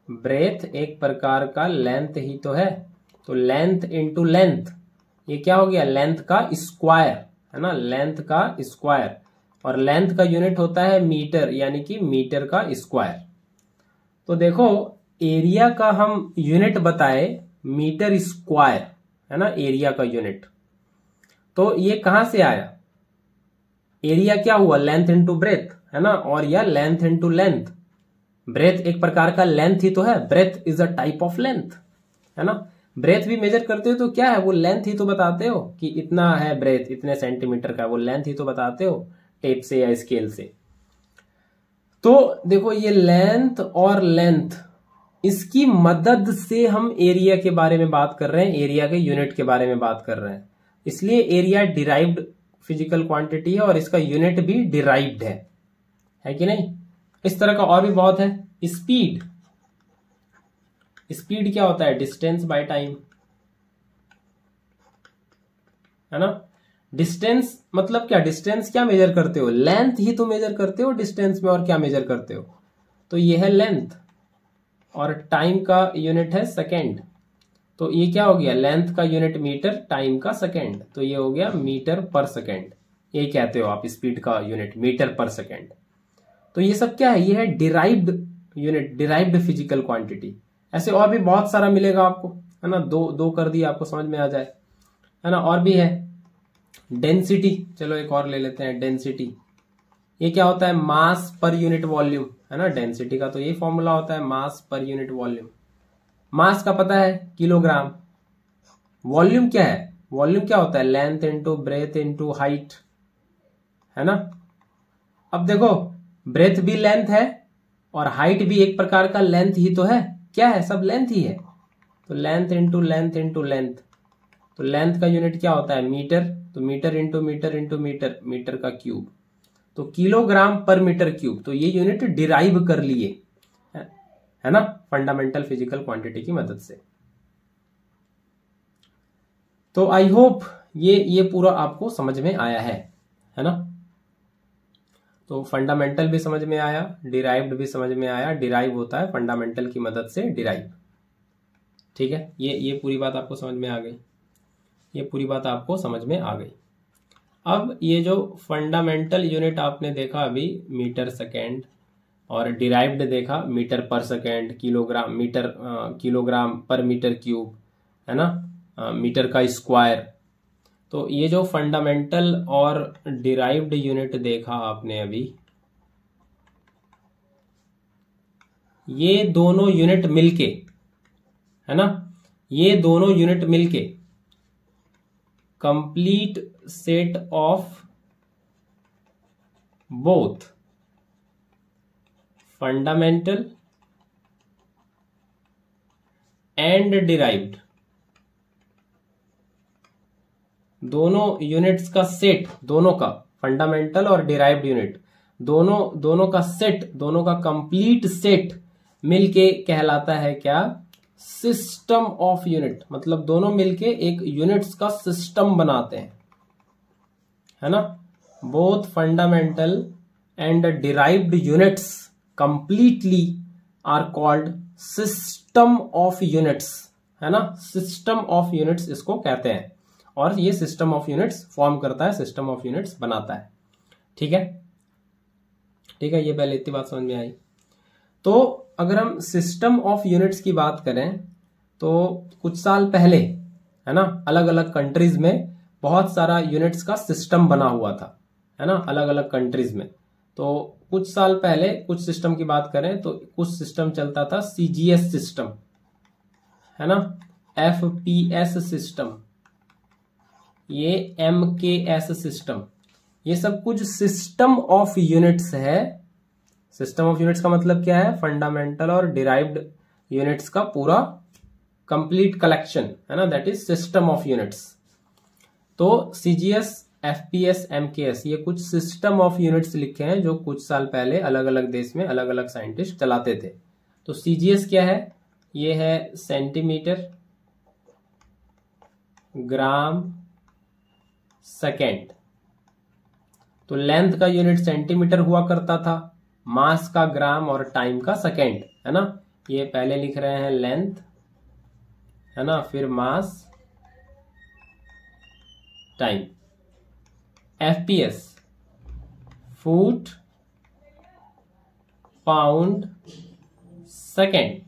[SPEAKER 1] ब्रेथ एक प्रकार का लेंथ ही तो है। तो लेंथ इनटू लेंथ, ये क्या हो गया, लेंथ का स्क्वायर, है ना, लेंथ का स्क्वायर। और लेंथ का यूनिट होता है मीटर, यानी कि मीटर का स्क्वायर। तो देखो, एरिया का हम यूनिट बताए मीटर स्क्वायर, है ना, एरिया का यूनिट। तो ये कहां से आया, एरिया क्या हुआ, लेंथ इनटू ब्रेथ, है ना, और या लेंथ इनटू लेंथ। ब्रेथ एक प्रकार का लेंथ ही तो है, breadth is a type of length, है ना। ब्रेथ भी मेजर करते हो तो क्या है, वो लेंथ ही तो बताते हो कि इतना है ब्रेथ, इतने सेंटीमीटर का, वो लेंथ ही तो बताते हो टेप से या स्केल से। तो देखो, ये लेंथ और लेंथ, इसकी मदद से हम एरिया के बारे में बात कर रहे हैं, एरिया के यूनिट के बारे में बात कर रहे हैं। इसलिए एरिया डिराइव्ड फिजिकल क्वांटिटी है और इसका यूनिट भी डिराइव्ड है कि नहीं। इस तरह का और भी बहुत है। स्पीड क्या होता है, डिस्टेंस बाय टाइम, है ना। डिस्टेंस मतलब क्या, डिस्टेंस क्या मेजर करते हो, लेंथ ही तो मेजर करते हो डिस्टेंस में, और क्या मेजर करते हो। तो ये है लेंथ, और टाइम का यूनिट है सेकेंड। तो ये क्या हो गया, लेंथ का यूनिट मीटर, टाइम का सेकेंड, तो ये हो गया मीटर पर सेकेंड। ये कहते हो आप स्पीड का यूनिट, मीटर पर सेकेंड। तो ये सब क्या है, ये है derived unit, derived physical quantity. ऐसे और भी बहुत सारा मिलेगा आपको, है ना, दो कर दिया आपको समझ में आ जाए, है ना। और भी है डेंसिटी, चलो एक और ले लेते हैं डेंसिटी। ये क्या होता है, मास पर यूनिट वॉल्यूम, है ना। डेंसिटी का तो यही फॉर्मूला होता है, मास पर यूनिट वॉल्यूम। मास का पता है किलोग्राम, वॉल्यूम क्या है, वॉल्यूम क्या होता है, length into breadth into height, है ना। अब देखो ब्रेथ भी लेंथ है और हाइट भी एक प्रकार का लेंथ ही तो है, क्या है, सब लेंथ ही है। तो length into length into length, तो लेंथ का यूनिट क्या होता है, मीटर, तो metre into metre into metre, metre का क्यूब, तो किलोग्राम पर मीटर क्यूब। तो ये यूनिट डिराइव कर लिए, है ना, फंडामेंटल फिजिकल क्वांटिटी की मदद से। तो आई होप ये पूरा आपको समझ में आया है ना। तो फंडामेंटल भी समझ में आया, डिराइव्ड भी समझ में आया। डिराइव होता है फंडामेंटल की मदद से डिराइव, ठीक है। ये पूरी बात आपको समझ में आ गई, ये पूरी बात आपको समझ में आ गई। अब ये जो फंडामेंटल यूनिट आपने देखा अभी मीटर सेकेंड, और डिराइव्ड देखा मीटर पर second, kilogram, metre kilogram per metre cube, है ना, मीटर का स्क्वायर। तो ये जो फंडामेंटल और डिराइव्ड यूनिट देखा आपने अभी, ये दोनों यूनिट मिलके, है ना, ये दोनों यूनिट मिलके complete set of both fundamental and derived, दोनों यूनिट्स का सेट, दोनों का फंडामेंटल और डिराइव्ड यूनिट, दोनों का सेट, दोनों का कंप्लीट सेट मिलके कहलाता है क्या, सिस्टम ऑफ यूनिट। मतलब दोनों मिलके एक यूनिट्स का सिस्टम बनाते हैं, है ना। Both fundamental and derived units completely are called system of units, है ना। सिस्टम ऑफ यूनिट्स इसको कहते हैं, और ये सिस्टम ऑफ यूनिट्स फॉर्म करता है, सिस्टम ऑफ यूनिट्स बनाता है, ठीक है। ठीक है, ये पहले इतनी बात समझ में आई। तो अगर हम सिस्टम ऑफ यूनिट्स की बात करें तो कुछ साल पहले, है ना, अलग अलग कंट्रीज में बहुत सारा यूनिट्स का सिस्टम बना हुआ था, है ना, अलग अलग कंट्रीज में। तो कुछ साल पहले कुछ सिस्टम की बात करें तो कुछ सिस्टम चलता था सीजीएस सिस्टम, है ना, एफपीएस सिस्टम, ये एमकेएस सिस्टम, ये सब कुछ सिस्टम ऑफ यूनिट्स है। सिस्टम ऑफ यूनिट्स का मतलब क्या है, फंडामेंटल और डिराइव्ड यूनिट्स का पूरा कंप्लीट कलेक्शन, है ना, that is system of units. तो सीजीएस, एफपीएस, एमकेएस, ये कुछ सिस्टम ऑफ यूनिट्स लिखे हैं जो कुछ साल पहले अलग अलग देश में अलग अलग साइंटिस्ट चलाते थे। तो सीजीएस क्या है, ये है सेंटीमीटर, ग्राम, सेकेंड। तो लेंथ का यूनिट सेंटीमीटर हुआ करता था, मास का ग्राम और टाइम का सेकेंड, है ना। ये पहले लिख रहे हैं लेंथ, है ना, फिर mass, time. FPS, foot, pound, second.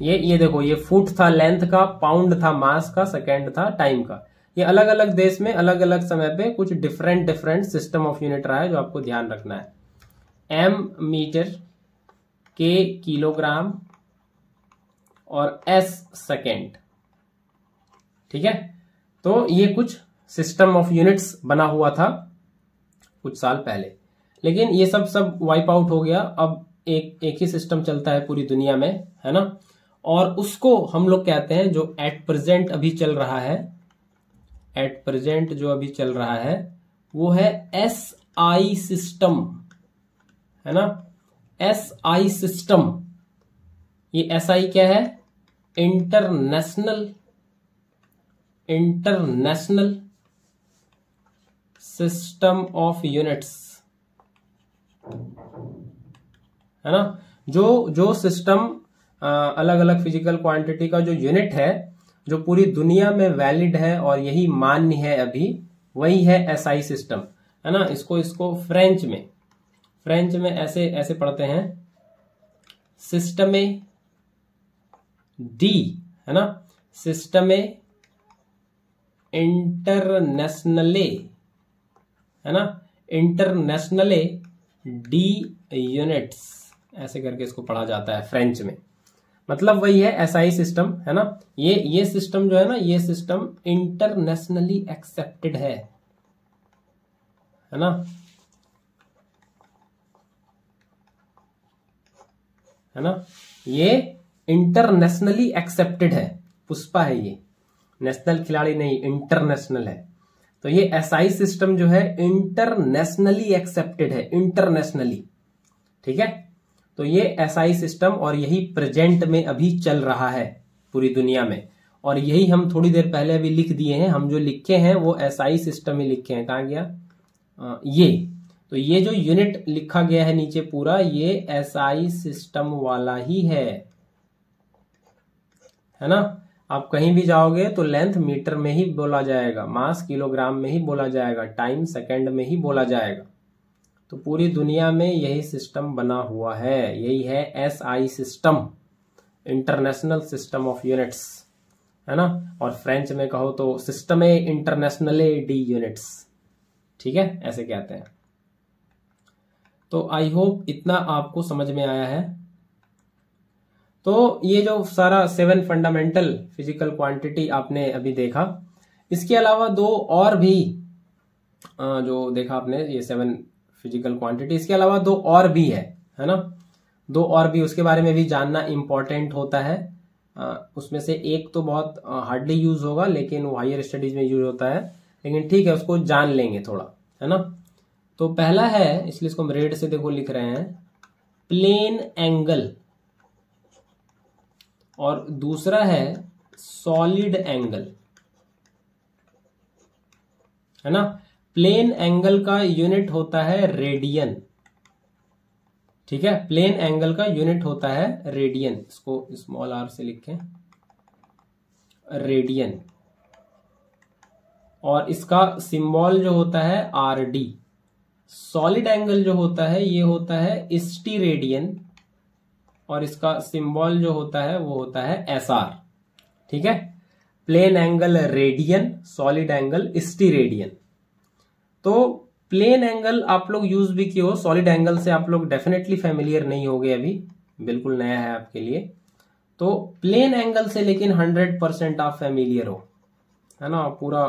[SPEAKER 1] ये देखो, ये फुट था लेंथ का, पाउंड था मास का, सेकेंड था टाइम का। ये अलग अलग देश में अलग अलग समय पे कुछ डिफरेंट सिस्टम ऑफ यूनिट रहा है जो आपको ध्यान रखना है। एम मीटर, के किलोग्राम और एस सेकेंड, ठीक है। तो ये कुछ सिस्टम ऑफ यूनिट्स बना हुआ था कुछ साल पहले, लेकिन ये सब वाइप आउट हो गया। अब एक ही सिस्टम चलता है पूरी दुनिया में, है ना, और उसको हम लोग कहते हैं, जो एट प्रेजेंट अभी चल रहा है, एट प्रेजेंट जो अभी चल रहा है वो है एसआई सिस्टम, है ना, एसआई सिस्टम। ये एसआई क्या है, इंटरनेशनल सिस्टम ऑफ यूनिट्स, है ना। जो सिस्टम अलग अलग फिजिकल क्वांटिटी का जो यूनिट है, जो पूरी दुनिया में वैलिड है और यही मान्य है अभी, वही है एसआई सिस्टम, है ना। इसको फ्रेंच में ऐसे पढ़ते हैं, सिस्टमे डी, है ना। सिस्टमे इंटरनेशनले, है ना, इंटरनेशनले डी यूनिट्स, ऐसे करके इसको पढ़ा जाता है फ्रेंच में। मतलब वही है एसआई सिस्टम, है ना। ये सिस्टम जो है ना, ये सिस्टम इंटरनेशनली एक्सेप्टेड है ना, है ना। ये इंटरनेशनली एक्सेप्टेड है, पुष्पा है ये, नेशनल खिलाड़ी नहीं, इंटरनेशनल है। तो ये एसआई सिस्टम जो है इंटरनेशनली एक्सेप्टेड है, इंटरनेशनली, ठीक है। तो ये एसआई सिस्टम, और यही प्रेजेंट में अभी चल रहा है पूरी दुनिया में, और यही हम थोड़ी देर पहले अभी लिख दिए हैं। हम जो लिखे हैं वो एसआई सिस्टम ही लिखे हैं। कहाँ गया ये, तो ये जो यूनिट लिखा गया है नीचे पूरा, ये एसआई सिस्टम वाला ही है ना। आप कहीं भी जाओगे तो लेंथ मीटर में ही बोला जाएगा, मास किलोग्राम में ही बोला जाएगा, टाइम सेकंड में ही बोला जाएगा। तो पूरी दुनिया में यही सिस्टम बना हुआ है, यही है SI system, international system of units, है ना। और फ्रेंच में कहो तो सिस्टमे इंटरनेशनले डी यूनिट्स, ठीक है, ऐसे कहते हैं। तो आई होप इतना आपको समझ में आया है। तो ये जो सारा 7 फंडामेंटल फिजिकल क्वांटिटी आपने अभी देखा, इसके अलावा 2 और भी जो देखा आपने, ये 7 फिजिकल क्वांटिटी, इसके अलावा 2 और भी है ना। 2 और भी, उसके बारे में भी जानना इंपॉर्टेंट होता है। उसमें से एक तो बहुत हार्डली यूज होगा, लेकिन वो हायर स्टडीज में यूज होता है, लेकिन ठीक है, उसको जान लेंगे थोड़ा, है ना। तो पहला है, इसलिए इसको हम रेड से देखो लिख रहे हैं, प्लेन एंगल, और दूसरा है सॉलिड एंगल, है ना। प्लेन एंगल का यूनिट होता है रेडियन, ठीक है, प्लेन एंगल का यूनिट होता है रेडियन, इसको स्मॉल आर से लिखें, रेडियन। और इसका सिंबल जो होता है आर डी। सॉलिड एंगल जो होता है ये होता है स्टी रेडियन, और इसका सिंबल जो होता है वो होता है एस आर, ठीक है। Plane angle radian, solid angle steradian. तो प्लेन एंगल आप लोग यूज भी किए हो, सॉलिड एंगल से आप लोग डेफिनेटली फेमिलियर नहीं होगे, अभी बिल्कुल नया है आपके लिए। तो प्लेन एंगल से लेकिन 100% आप फेमिलियर हो, है ना। पूरा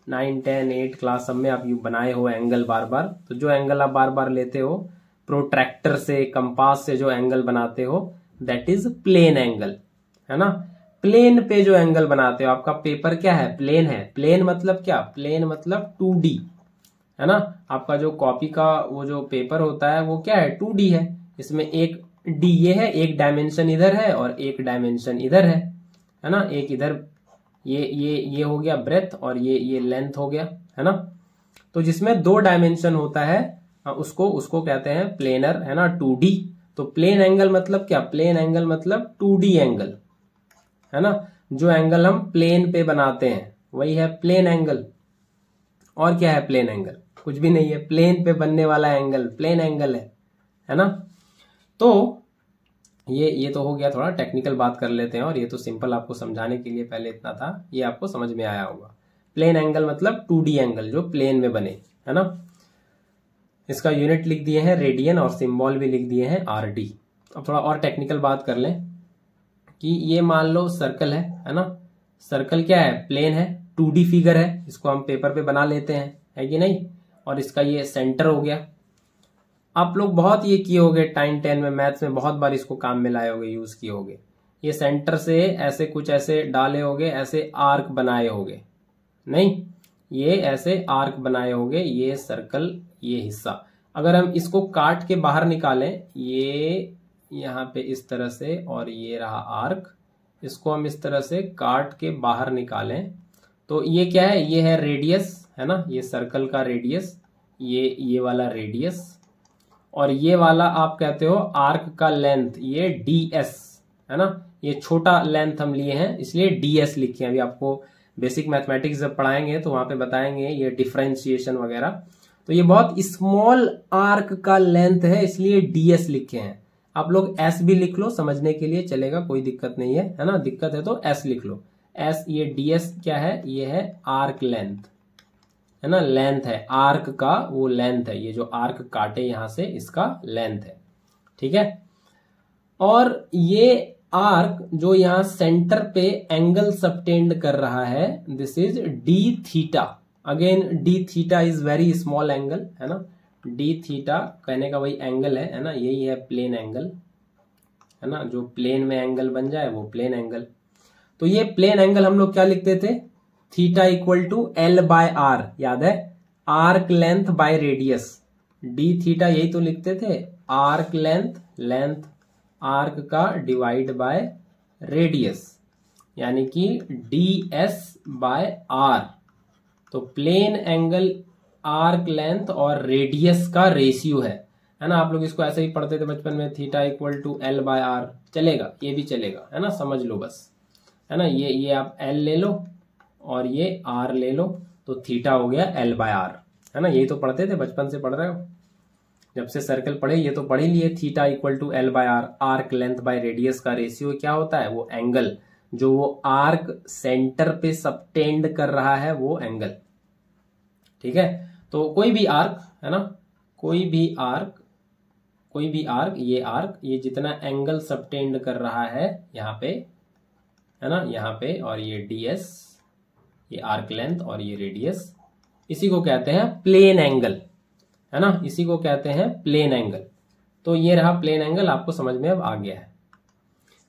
[SPEAKER 1] 9, 10, 8 क्लास सब में आप यू बनाए हो एंगल बार बार। तो जो एंगल आप बार बार लेते हो, प्रोट्रैक्टर से, कंपास से जो एंगल बनाते हो, दैट इज प्लेन एंगल, है ना। प्लेन पे जो एंगल बनाते हो, आपका पेपर क्या है, प्लेन है। प्लेन मतलब क्या, प्लेन मतलब 2D, है ना। आपका जो कॉपी का वो जो पेपर होता है वो क्या है, 2D है। इसमें एक डी ये है, एक डायमेंशन इधर है और एक डायमेंशन इधर है ना। एक इधर ये हो गया ब्रेथ, और ये लेंथ हो गया, है ना। तो जिसमें 2 डायमेंशन होता है उसको कहते हैं प्लेनर, है ना, 2D। तो प्लेन एंगल मतलब क्या, प्लेन एंगल मतलब 2D एंगल, है ना। जो एंगल हम प्लेन पे बनाते हैं वही है प्लेन एंगल। और क्या है प्लेन एंगल, कुछ भी नहीं है, प्लेन पे बनने वाला एंगल प्लेन एंगल है ना। तो ये तो हो गया, थोड़ा टेक्निकल बात कर लेते हैं, और ये तो सिंपल आपको समझाने के लिए पहले इतना था, ये आपको समझ में आया होगा। प्लेन एंगल मतलब 2D एंगल जो प्लेन में बने, है ना। इसका यूनिट लिख दिए हैं रेडियन, और सिंबल भी लिख दिए हैं RD। अब थोड़ा और टेक्निकल बात कर लें कि ये मान लो सर्कल है ना। सर्कल क्या है, प्लेन है, 2D फिगर है, इसको हम पेपर पे बना लेते हैं, है कि नहीं। और इसका ये सेंटर हो गया। आप लोग बहुत ये किए होगे टाइम 10 में, मैथ्स में बहुत बार इसको काम में लाए होगे, यूज किए होगे। ये सेंटर से ऐसे कुछ ऐसे डाले होगे, ऐसे आर्क बनाए होगे, नहीं, ये ऐसे आर्क बनाए होगे, ये सर्कल, ये हिस्सा। अगर हम इसको काट के बाहर निकालें, ये यहाँ पे इस तरह से, और ये रहा आर्क, इसको हम इस तरह से काट के बाहर निकालें, तो ये क्या है, ये है रेडियस, है ना, ये सर्कल का रेडियस, ये वाला रेडियस, और ये वाला आप कहते हो आर्क का लेंथ, ये DS, है ना। ये छोटा लेंथ हम लिए हैं इसलिए DS लिखे हैं। अभी आपको बेसिक मैथमेटिक्स जब पढ़ाएंगे तो वहां पे बताएंगे ये डिफरेंशिएशन वगैरह। तो ये बहुत स्मॉल आर्क का लेंथ है, इसलिए DS लिखे हैं। आप लोग S भी लिख लो, समझने के लिए चलेगा, कोई दिक्कत नहीं है ना। दिक्कत है तो S लिख लो, एस, ये ds क्या है, ये है आर्क लेंथ, है ना, लेंथ है आर्क का, वो लेंथ है, ये जो आर्क काटे यहां से इसका लेंथ है, ठीक है। और ये आर्क जो यहां सेंटर पे एंगल सबटेंड कर रहा है, this is D theta. Again D theta is very small angle, है ना, डी थीटा कहने का वही एंगल है ना, यही है प्लेन एंगल, है ना, जो प्लेन में एंगल बन जाए वो प्लेन एंगल। तो ये प्लेन एंगल हम लोग क्या लिखते थे, theta equal to L by R, याद है, arc length by radius, D theta यही तो लिखते थे, आर्क लेंथ, लेंथ आर्क का डिवाइड बाय रेडियस, यानी कि डी एस बाय आर। तो प्लेन एंगल आर्क लेंथ और रेडियस का रेशियो है ना। आप लोग इसको ऐसे ही पढ़ते थे बचपन में, theta equal to L by R, चलेगा, ये भी चलेगा, है ना, समझ लो बस, है ना। ये आप एल ले लो और ये आर ले लो, तो थीटा हो गया एल बाय आर, है ना, यही तो पढ़ते थे, बचपन से पढ़ रहे हो, जब से सर्कल पढ़े ये तो पढ़ ही लिए, theta equal to L by R, arc length by radius का रेशियो क्या होता है, वो एंगल जो वो आर्क सेंटर पे सबटेंड कर रहा है वो एंगल, ठीक है। तो कोई भी आर्क, है ना, कोई भी आर्क, ये आर्क, ये जितना एंगल सबटेंड कर रहा है यहाँ पे, है ना, यहाँ पे, और ये ds, ये आर्क लेंथ और ये रेडियस, इसी को कहते हैं प्लेन एंगल, है ना, इसी को कहते हैं प्लेन एंगल। तो ये रहा प्लेन एंगल, आपको समझ में अब आ गया है।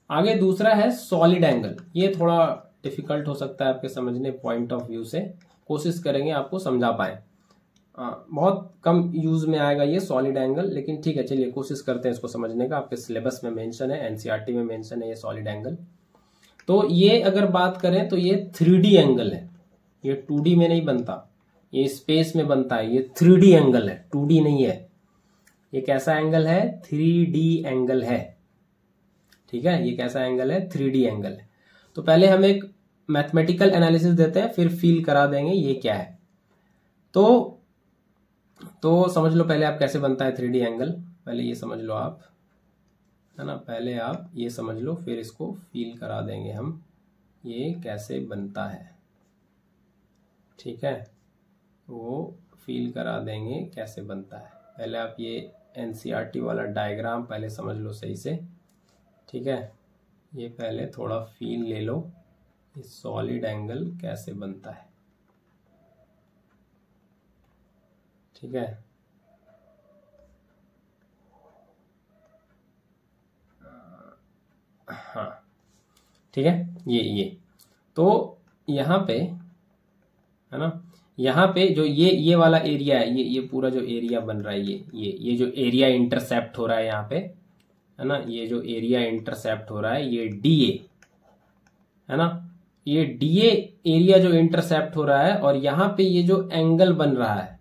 [SPEAKER 1] आगे दूसरा है सॉलिड एंगल, ये थोड़ा डिफिकल्ट हो सकता है आपके समझने पॉइंट ऑफ व्यू से, कोशिश करेंगे आपको समझा पाए, बहुत कम यूज में आएगा ये सॉलिड एंगल, लेकिन ठीक है, चलिए कोशिश करते हैं इसको समझने का। आपके सिलेबस में मेंशन है, एनसीईआरटी में मेंशन है ये सॉलिड एंगल। तो ये अगर बात करें तो ये 3D एंगल है, ये 2D में नहीं बनता, ये स्पेस में बनता है, ये 3D एंगल है, 2D नहीं है। ये कैसा एंगल है, 3D एंगल है, ठीक है, ये कैसा एंगल है, 3D एंगल है। तो पहले हम एक मैथमेटिकल एनालिसिस देते हैं, फिर फील करा देंगे ये क्या है। तो समझ लो पहले आप कैसे बनता है 3D एंगल, पहले ये समझ लो आप, है ना, पहले आप ये समझ लो, फिर इसको फील करा देंगे हम ये कैसे बनता है, ठीक है, वो फील करा देंगे कैसे बनता है। पहले आप ये एनसीईआरटी वाला डायग्राम पहले समझ लो सही से, ठीक है, ये पहले थोड़ा फील ले लो, ये सॉलिड एंगल कैसे बनता है, ठीक है। हाँ ठीक है, ये तो यहाँ पे, है ना, यहाँ पे जो ये वाला एरिया है, ये पूरा जो एरिया बन रहा है, ये जो एरिया इंटरसेप्ट हो रहा है यहाँ पे, है ना, ये जो एरिया इंटरसेप्ट हो रहा है ये DA, है ना, ये DA एरिया जो इंटरसेप्ट हो रहा है, और यहाँ पे ये जो एंगल बन रहा है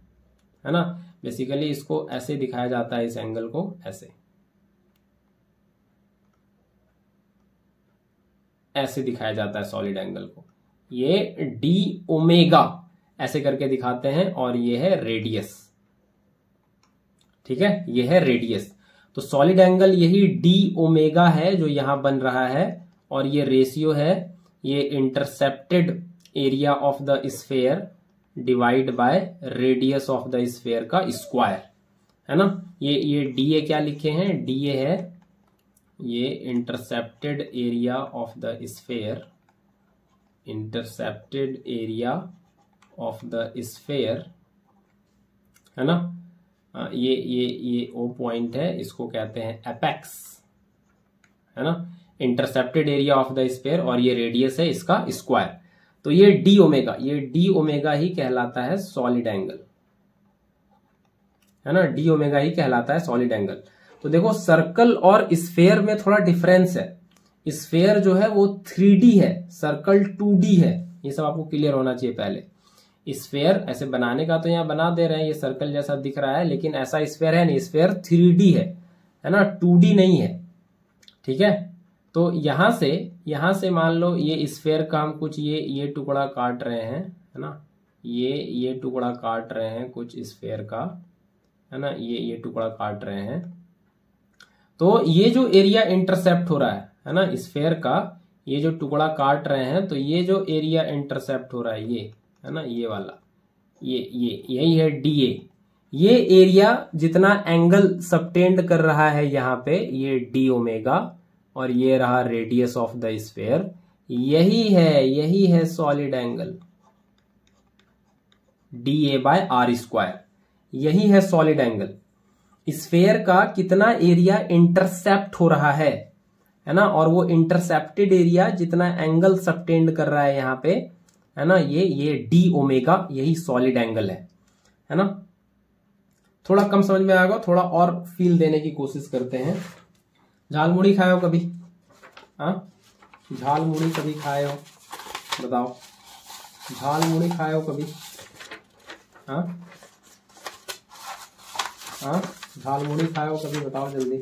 [SPEAKER 1] ना, बेसिकली इसको ऐसे दिखाया जाता है, इस एंगल को ऐसे दिखाया जाता है सॉलिड एंगल को, ये D ओमेगा ऐसे करके दिखाते हैं, और ये है रेडियस, ठीक है, ये है रेडियस। तो सॉलिड एंगल यही D ओमेगा है जो यहां बन रहा है, और ये रेशियो है, ये intercepted area of the sphere divide by radius of the sphere का स्क्वायर, है ना। ये DA क्या लिखे हैं, DA है ये intercepted area of the sphere, intercepted area of the sphere, है ना। ये O पॉइंट है, इसको कहते हैं एपेक्स, है ना, intercepted area of the sphere, और ये रेडियस है इसका स्क्वायर। तो ये D ओमेगा, ये D ओमेगा ही कहलाता है सॉलिड एंगल, है ना, D ओमेगा ही कहलाता है सॉलिड एंगल। तो देखो सर्कल और स्फेयर में थोड़ा डिफरेंस है, स्फेयर जो है वो 3D है, सर्कल 2D है, ये सब आपको क्लियर होना चाहिए पहले। स्फेयर ऐसे बनाने का तो यहाँ बना दे रहे हैं, ये सर्कल जैसा दिख रहा है, लेकिन ऐसा स्फेयर है नहीं, स्फेयर 3D है ना, 2D नहीं है, ठीक है। तो यहां से मान लो ये स्फेयर का हम कुछ ये टुकड़ा काट रहे हैं, है ना, ये टुकड़ा काट रहे हैं कुछ स्फेयर का, है ना, ये टुकड़ा काट रहे हैं। तो ये जो एरिया इंटरसेप्ट हो रहा है ना, स्फेयर का, ये जो टुकड़ा काट रहे हैं तो ये जो एरिया इंटरसेप्ट हो रहा है ये है ना, ये वाला, ये यही है DA। ये एरिया जितना एंगल सबटेंड कर रहा है यहाँ पे, ये d ओमेगा, और ये रहा रेडियस ऑफ द स्फीयर, यही है सॉलिड एंगल DA/r²। यही है सॉलिड एंगल। स्फीयर का कितना एरिया इंटरसेप्ट हो रहा है ना, और वो इंटरसेप्टेड एरिया जितना एंगल सबटेंड कर रहा है यहाँ पे, है ना, ये d ओमेगा, यही सॉलिड एंगल है ना। थोड़ा कम समझ में आएगा, थोड़ा और फील देने की कोशिश करते हैं। झालमुड़ी खाए हो कभी? हाँ, झालमुड़ी कभी खाए हो? बताओ, झालमुड़ी खाए हो कभी? हाँ, झालमुड़ी खाए हो कभी? बताओ जल्दी,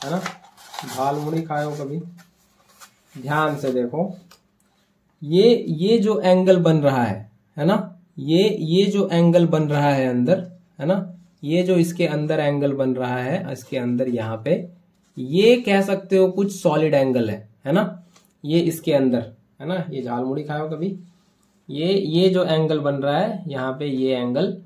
[SPEAKER 1] है ना, झालमुड़ी खाए हो कभी? ध्यान से देखो, ये जो एंगल बन रहा है ना, ये जो एंगल बन रहा है अंदर, है ना, ये जो इसके अंदर एंगल बन रहा है, इसके अंदर यहाँ पे, ये कह सकते हो कुछ सॉलिड एंगल है ना, ये इसके अंदर, है ना। ये झालमुड़ी खाए हो कभी? ये जो एंगल बन रहा है यहाँ पे, ये एंगल,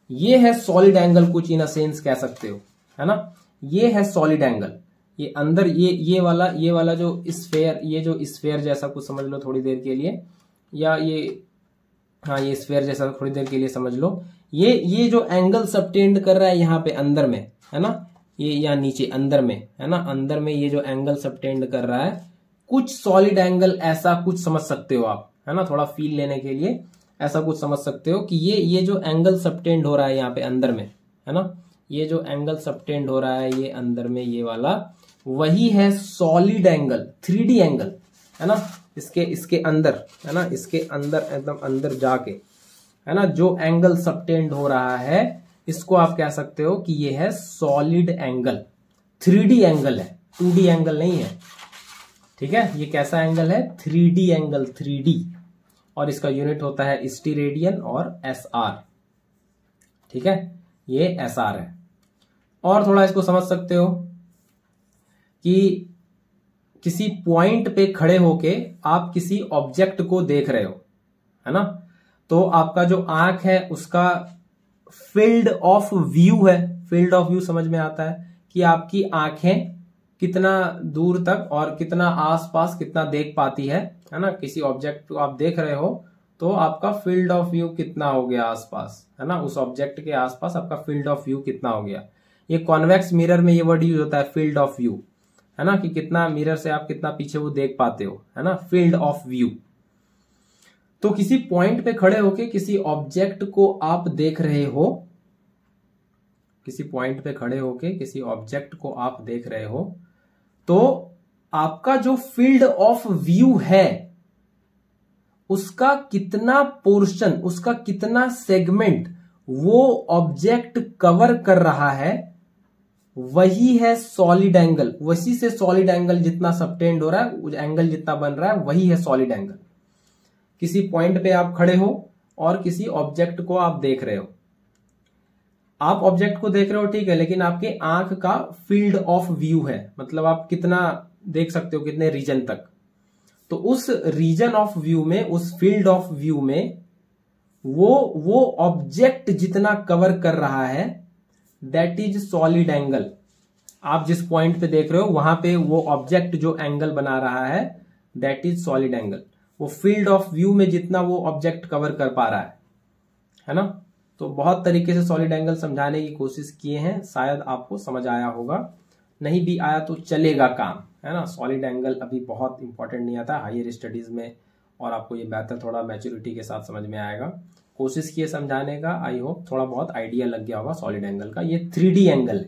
[SPEAKER 1] ये है सॉलिड एंगल, कुछ इन अ सेंस कह सकते हो, है ना। ये है सॉलिड एंगल। ये अंदर ये वाला जो स्फीयर, ये जो स्फीयर जैसा कुछ समझ लो थोड़ी देर के लिए, या ये स्फीयर जैसा थोड़ी देर के लिए समझ लो। ये जो एंगल सबटेंड कर रहा है यहाँ पे अंदर में, है ना, ये या नीचे अंदर में, है ना, अंदर में ये जो एंगल सबटेंड कर रहा है, कुछ सॉलिड एंगल ऐसा कुछ समझ सकते हो आप, है ना। थोड़ा फील लेने के लिए ऐसा कुछ समझ सकते हो कि ये जो एंगल सबटेंड हो रहा है यहाँ पे अंदर में, है ना, ये जो एंगल सबटेंड हो रहा है ये अंदर में, ये वाला, वही है सॉलिड एंगल, 3D एंगल, है ना। इसके अंदर, है ना, इसके अंदर एकदम अंदर जाके, है ना, जो एंगल सबटेंड हो रहा है, इसको आप कह सकते हो कि ये है सॉलिड एंगल, 3D एंगल है, 2D एंगल नहीं है, ठीक है। ये कैसा एंगल है? 3D एंगल, 3D, और इसका यूनिट होता है स्टीरेडियन और SR, ठीक है, ये SR है। और थोड़ा इसको समझ सकते हो कि किसी पॉइंट पे खड़े होके आप किसी ऑब्जेक्ट को देख रहे हो, है ना, तो आपका जो आंख है उसका फील्ड ऑफ व्यू है। फील्ड ऑफ व्यू समझ में आता है कि आपकी आंखें कितना दूर तक और कितना आसपास कितना देख पाती है ना। किसी ऑब्जेक्ट को आप देख रहे हो तो आपका फील्ड ऑफ व्यू कितना हो गया आसपास, है ना, उस ऑब्जेक्ट के आसपास आपका फील्ड ऑफ व्यू कितना हो गया। ये कॉन्वेक्स मिरर में ये वर्ड यूज होता है, फील्ड ऑफ व्यू, है ना, कि कितना मिरर से आप कितना पीछे वो देख पाते हो, है ना, फील्ड ऑफ व्यू। तो किसी पॉइंट पे खड़े होके किसी ऑब्जेक्ट को आप देख रहे हो, किसी पॉइंट पे खड़े होके किसी ऑब्जेक्ट को आप देख रहे हो, तो आपका जो फील्ड ऑफ व्यू है उसका कितना पोर्शन, उसका कितना सेगमेंट वो ऑब्जेक्ट कवर कर रहा है, वही है सॉलिड एंगल। वही से सॉलिड एंगल जितना सबटेंड हो रहा है, एंगल जितना बन रहा है, वही है सॉलिड एंगल। किसी पॉइंट पे आप खड़े हो और किसी ऑब्जेक्ट को आप देख रहे हो, आप ऑब्जेक्ट को देख रहे हो, ठीक है, लेकिन आपके आंख का फील्ड ऑफ व्यू है, मतलब आप कितना देख सकते हो, कितने रीजन तक। तो उस रीजन ऑफ व्यू में, उस फील्ड ऑफ व्यू में वो ऑब्जेक्ट जितना कवर कर रहा है, दैट इज सॉलिड एंगल। आप जिस पॉइंट पे देख रहे हो वहां पे वो ऑब्जेक्ट जो एंगल बना रहा है, दैट इज सॉलिड एंगल। वो फील्ड ऑफ व्यू में जितना वो ऑब्जेक्ट कवर कर पा रहा है ना। तो बहुत तरीके से सॉलिड एंगल समझाने की कोशिश किए हैं, शायद आपको समझ आया होगा, नहीं भी आया तो चलेगा काम, है ना। सॉलिड एंगल अभी बहुत इंपॉर्टेंट नहीं आता हायर स्टडीज में, और आपको ये बेहतर थोड़ा मैच्योरिटी के साथ समझ में आएगा। कोशिश किए समझाने का, आई होप थोड़ा बहुत आइडिया लग गया होगा सॉलिड एंगल का। ये 3D एंगल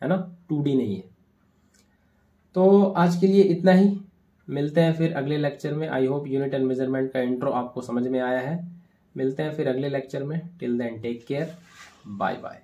[SPEAKER 1] है ना, 2D नहीं है। तो आज के लिए इतना ही, मिलते हैं फिर अगले लेक्चर में। I hope unit and measurement का इंट्रो आपको समझ में आया है। मिलते हैं फिर अगले लेक्चर में। Till then take care, bye bye.